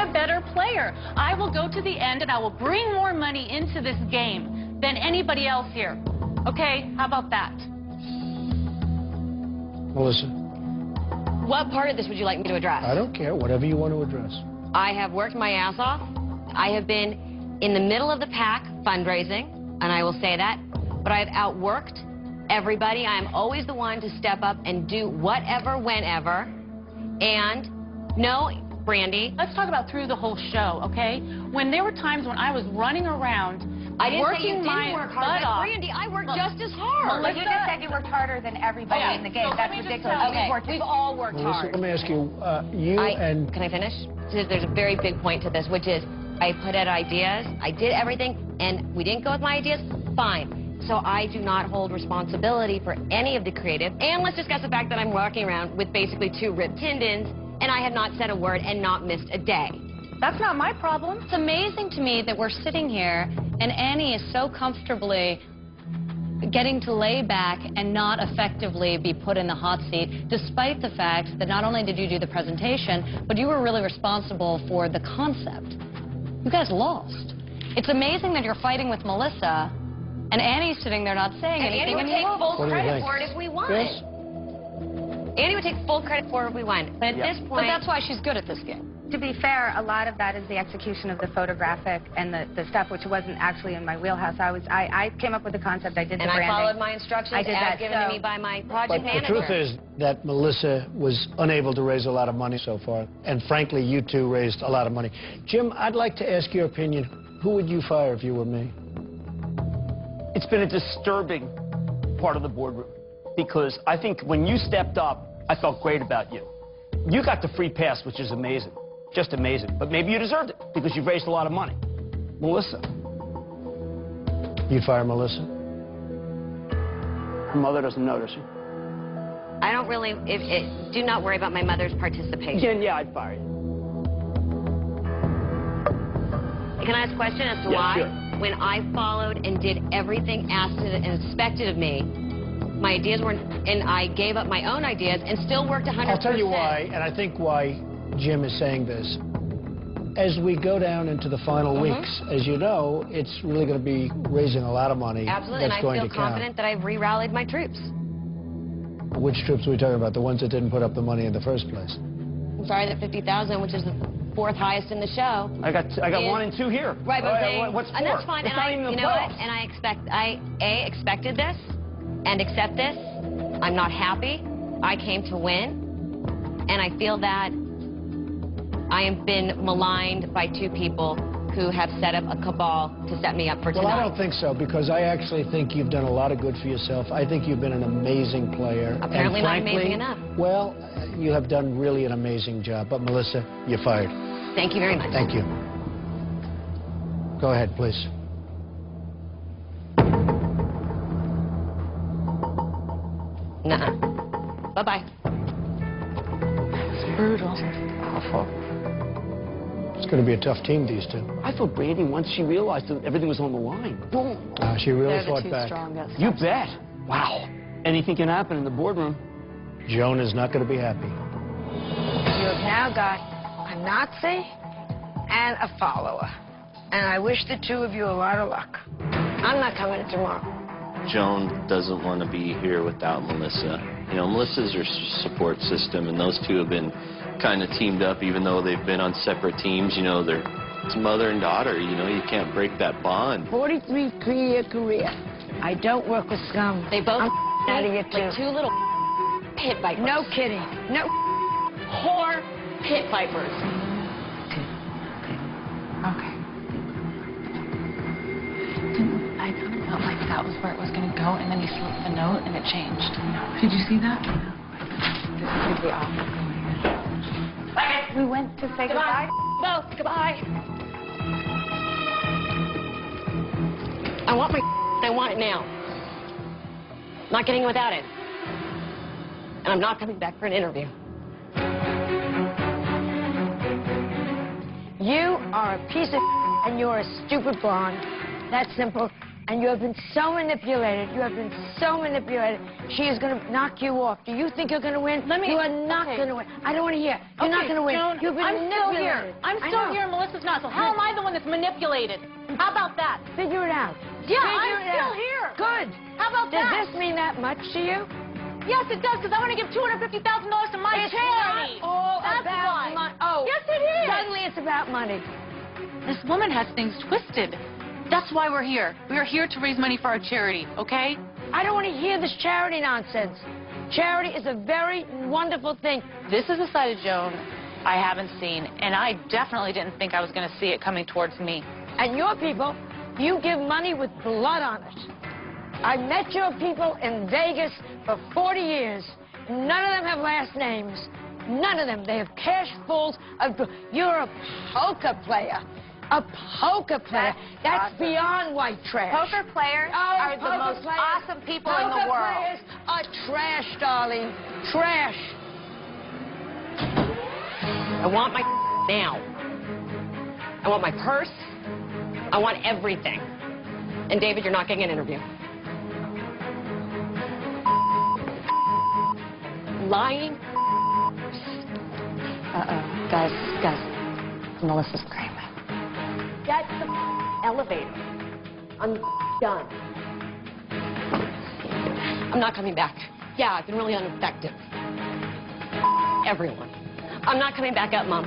a better player. I will go to the end and I will bring more money into this game than anybody else here. Okay, how about that? Melissa? What part of this would you like me to address? I don't care, whatever you want to address. I have worked my ass off. I have been in the middle of the pack fundraising, and I will say that, but I have outworked everybody. I am always the one to step up and do whatever, whenever. And no, Brandy. Let's talk about through the whole show, okay? When there were times when I was running around, I didn't say you working my didn't work hard, butt off. Brandy, I worked just as hard. But you just said you worked harder than everybody in the game. So That's let me just ridiculous. tell you. Okay, we've all worked Melissa, hard. let me ask you, Can I finish? There's a very big point to this, which is I put out ideas, I did everything, and we didn't go with my ideas, fine. So I do not hold responsibility for any of the creative. And let's discuss the fact that I'm walking around with basically 2 ripped tendons, and I have not said a word and not missed a day. That's not my problem. It's amazing to me that we're sitting here and Annie is so comfortably getting to lay back and not effectively be put in the hot seat, despite the fact that not only did you do the presentation, but you were really responsible for the concept. You guys lost. It's amazing that you're fighting with Melissa and Annie's sitting there not saying anything. And Annie would take full credit for it if we won. Yes? Annie would take full credit for it if we won. But at this point... But that's why she's good at this game. To be fair, a lot of that is the execution of the photographic and the stuff which wasn't actually in my wheelhouse. I came up with the concept, I did the branding. And I followed my instructions I did as that, given to me by my project But manager. the truth is that Melissa was unable to raise a lot of money so far. And frankly, you two raised a lot of money. Jim, I'd like to ask your opinion. Who would you fire if you were me? It's been a disturbing part of the boardroom because I think when you stepped up, I felt great about you. You got the free pass, which is amazing. Just amazing. But maybe you deserved it because you've raised a lot of money. Melissa. You'd fire Melissa? Her mother doesn't notice her. I don't really... do not worry about my mother's participation. Yeah, I'd fire you. Can I ask a question as to why? Sure. When I followed and did everything asked and expected of me, my ideas weren't... And I gave up my own ideas and still worked 100%. I'll tell you why, and I think why Jim is saying this. As we go down into the final weeks, as you know, it's really going to be raising a lot of money. Absolutely, that's and I going feel to count. confident that I've re-rallied my troops. Which troops are we talking about? The ones that didn't put up the money in the first place? I'm sorry that 50,000, which is the 4th highest in the show. I got 1 and 2 here. Right, but I'm saying, what's 4? and that's fine. It's And not even the you know what? playoffs. And I expected this and accept this. I'm not happy. I came to win, and I feel that I have been maligned by 2 people who have set up a cabal to set me up for tonight. Well, I don't think so, because I actually think you've done a lot of good for yourself. I think you've been an amazing player. Apparently and frankly, not amazing enough. Well, you have done really an amazing job. But, Melissa, you're fired. Thank you very much. Thank you. Go ahead, please. Nuh-uh. Bye-bye. It's brutal. Awful. It's going to be a tough team, these two. I thought Brandy, once she realized that everything was on the line, boom. She really They're the fought 2 back. strongest. You bet. Wow. Anything can happen in the boardroom. Joan is not going to be happy. You have now got a Nazi and a follower. And I wish the 2 of you a lot of luck. I'm not coming tomorrow. Joan doesn't want to be here without Melissa. You know, Melissa's her support system, and those 2 have been kind of teamed up, even though they've been on separate teams. You know, it's mother and daughter. You know, you can't break that bond. 43-year career. I don't work with scum. They both I'm out of here, too. like 2 little pit vipers. No kidding. No. Whore pit vipers. Okay. I kind of felt like that was where it was going to go, and then he slipped the note, and it changed. Did you see that? This could be awful. We went to say goodbye. No, goodbye. I want my I want it now. Not getting it without it. And I'm not coming back for an interview. You are a piece of and you're a stupid blonde. That's simple. And you have been so manipulated. You have been so manipulated. She is going to knock you off. Do you think you're going to win? You are not going to win. I don't want to hear. You're not going to win. Joan, You've been manipulated. I'm still here. Melissa's not. So how am I the one that's manipulated? How about that? Figure it out. Yeah, I'm still here. Good. How about Does that? this mean that much to you? Yes, it does, because I want to give $250,000 to my charity. It's not all That's about why. money. Oh, yes, it is. Suddenly it's about money. This woman has things twisted. That's why we're here. We are here to raise money for our charity, okay? I don't want to hear this charity nonsense. Charity is a very wonderful thing. This is a side of Joan I haven't seen, and I definitely didn't think I was going to see it coming towards me. And your people, you give money with blood on it. I met your people in Vegas for 40 years. None of them have last names. None of them. They have cash fulls of... You're a poker player. A poker player. That's awesome. Beyond white trash. Poker players are the most awesome people in the world. Poker players are trash, darling. Trash. I want my now. I want my purse. I want everything. And David, you're not getting an interview. Lying. Uh-oh. Guys. Melissa's screaming. Get the elevator. I'm done. I'm not coming back. Yeah, I've been really ineffective. Everyone. I'm not coming back up, Mom.